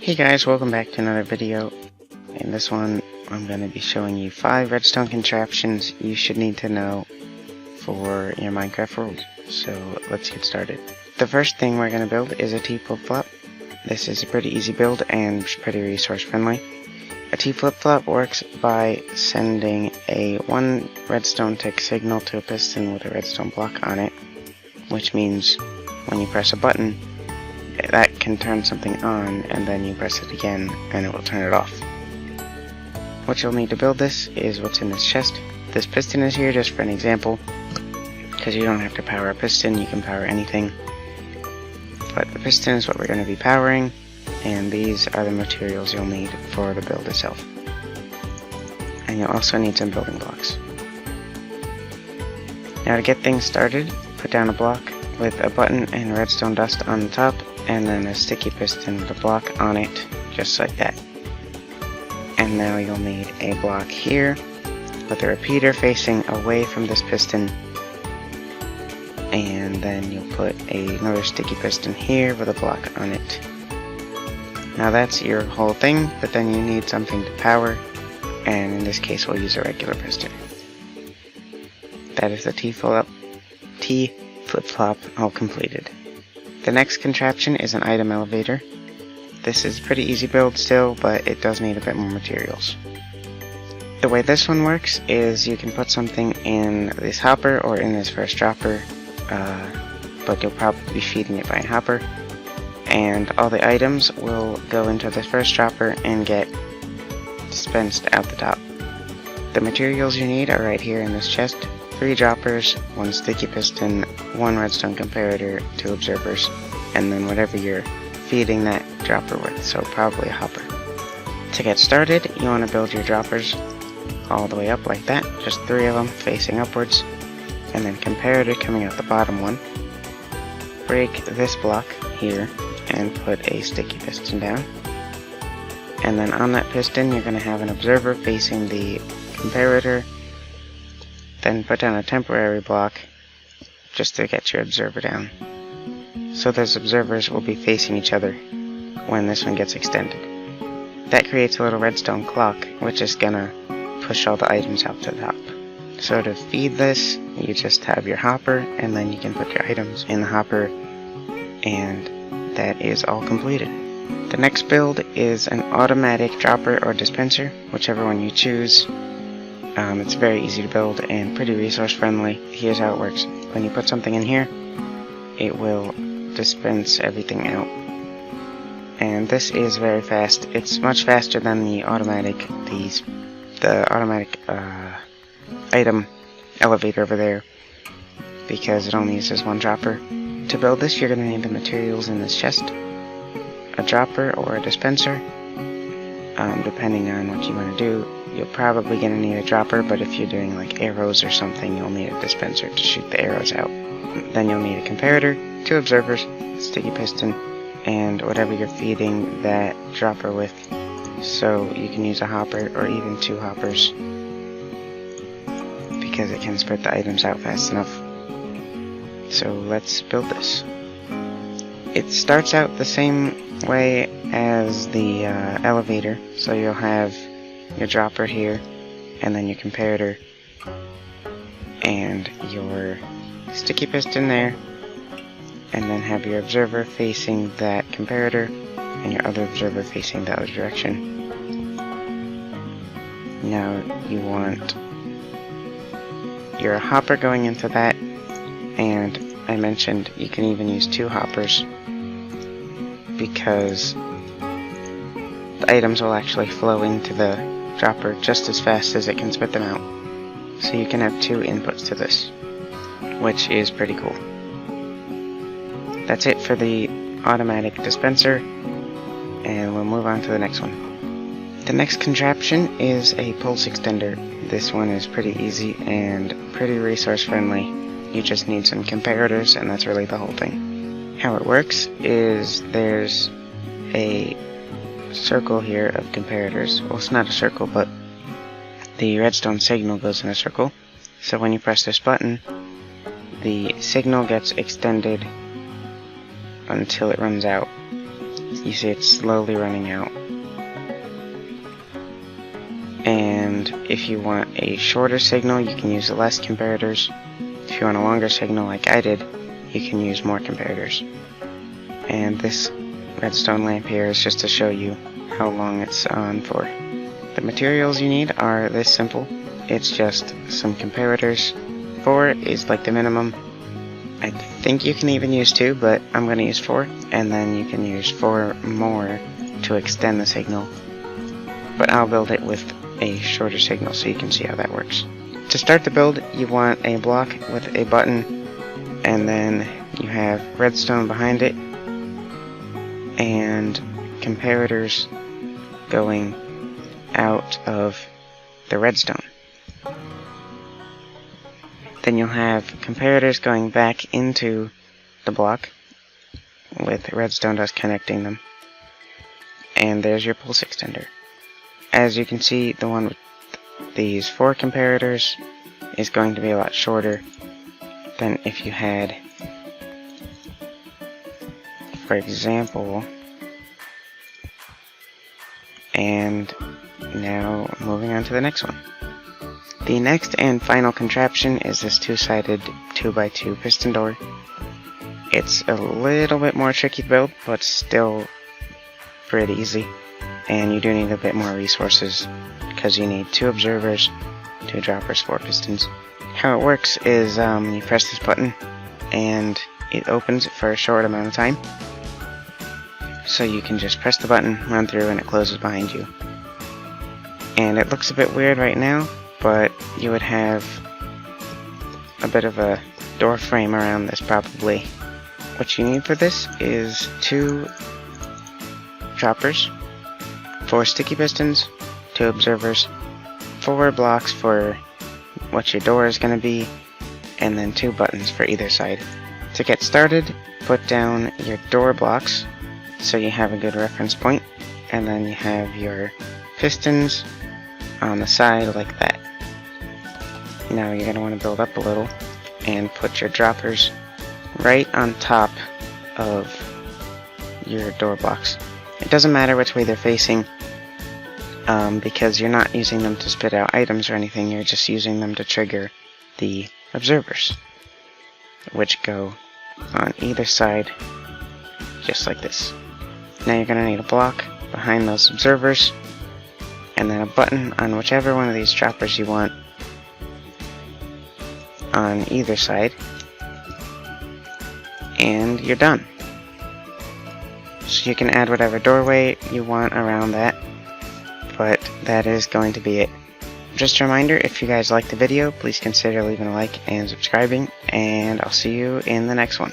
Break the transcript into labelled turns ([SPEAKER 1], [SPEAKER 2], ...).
[SPEAKER 1] Hey guys, welcome back to another video. In this one, I'm going to be showing you 5 redstone contraptions you should need to know for your Minecraft world. So let's get started. The first thing we're going to build is a TFlipFlop. This is a pretty easy build and pretty resource friendly. A TFlipFlop works by sending a 1 redstone tick signal to a piston with a redstone block on it, which means when you press a button, that can turn something on, and then you press it again and it will turn it off. What you'll need to build this is what's in this chest. This piston is here just for an example, because you don't have to power a piston, you can power anything. But the piston is what we're going to be powering, and these are the materials you'll need for the build itself. And you'll also need some building blocks. Now to get things started, put down a block with a button and redstone dust on the top, and then a sticky piston with a block on it, just like that. And now you'll need a block here with a repeater facing away from this piston, and then you'll put another sticky piston here with a block on it. Now that's your whole thing, but then you need something to power, and in this case we'll use a regular piston. That is the TFlipFlop all completed. The next contraption is an item elevator. This is a pretty easy build still, but it does need a bit more materials. The way this one works is you can put something in this hopper or in this first dropper, but you'll probably be feeding it by a hopper, and all the items will go into the first dropper and get dispensed out the top. The materials you need are right here in this chest. 3 droppers, 1 sticky piston, 1 redstone comparator, 2 observers, and then whatever you're feeding that dropper with, so probably a hopper. To get started, you want to build your droppers all the way up like that, just 3 of them facing upwards, and then comparator coming out the bottom one. Break this block here and put a sticky piston down. And then on that piston you're going to have an observer facing the comparator. Then put down a temporary block just to get your observer down. So those observers will be facing each other when this one gets extended. That creates a little redstone clock, which is gonna push all the items out to the top. So to feed this, you just have your hopper, and then you can put your items in the hopper, and that is all completed. The next build is an automatic dropper or dispenser, whichever one you choose. It's very easy to build and pretty resource friendly. Here's how it works. When you put something in here, it will dispense everything out. And this is very fast. It's much faster than the automatic item elevator over there, because it only uses 1 dropper. To build this, you're going to need the materials in this chest. A dropper or a dispenser, depending on what you want to do. You're probably going to need a dropper, but if you're doing like arrows or something, you'll need a dispenser to shoot the arrows out. Then you'll need a comparator, 2 observers, a sticky piston, and whatever you're feeding that dropper with. So you can use a hopper or even 2 hoppers, because it can spread the items out fast enough. So let's build this. It starts out the same way as the elevator, so you'll have your dropper here, and then your comparator, and your sticky piston there, and then have your observer facing that comparator, and your other observer facing the other direction. Now you want your hopper going into that, and I mentioned you can even use 2 hoppers, because the items will actually flow into the dropper just as fast as it can spit them out. So you can have 2 inputs to this, which is pretty cool. That's it for the automatic dispenser, and we'll move on to the next one. The next contraption is a pulse extender. This one is pretty easy and pretty resource friendly. You just need some comparators, and that's really the whole thing. How it works is there's a circle here of comparators. Well, it's not a circle, but the redstone signal goes in a circle. So when you press this button, the signal gets extended until it runs out. You see it's slowly running out. And if you want a shorter signal, you can use less comparators. If you want a longer signal like I did, you can use more comparators. And this redstone lamp here is just to show you how long it's on for. The materials you need are this simple. It's just some comparators. 4 is like the minimum. I think you can even use 2, but I'm going to use 4, and then you can use 4 more to extend the signal. But I'll build it with a shorter signal so you can see how that works. To start the build, you want a block with a button, and then you have redstone behind it, and comparators going out of the redstone. Then you'll have comparators going back into the block with redstone dust connecting them. And there's your pulse extender. As you can see, the one with these 4 comparators is going to be a lot shorter than if you had, for example, and now moving on to the next one. The next and final contraption is this 2-sided 2x2 piston door. It's a little bit more tricky to build, but still pretty easy. And you do need a bit more resources, because you need 2 observers, 2 droppers, 4 pistons. How it works is you press this button, and it opens for a short amount of time. So you can just press the button, run through, and it closes behind you. And it looks a bit weird right now, but you would have a bit of a door frame around this probably. What you need for this is 2 droppers, 4 sticky pistons, 2 observers, 4 blocks for what your door is going to be, and then 2 buttons for either side. To get started, put down your door blocks so you have a good reference point, and then you have your pistons on the side like that. Now you're going to want to build up a little and put your droppers right on top of your door blocks. It doesn't matter which way they're facing, because you're not using them to spit out items or anything, you're just using them to trigger the observers, which go on either side just like this. Now you're going to need a block behind those observers, and then a button on whichever one of these droppers you want on either side, and you're done. So you can add whatever doorway you want around that, but that is going to be it. Just a reminder, if you guys liked the video, please consider leaving a like and subscribing, and I'll see you in the next one.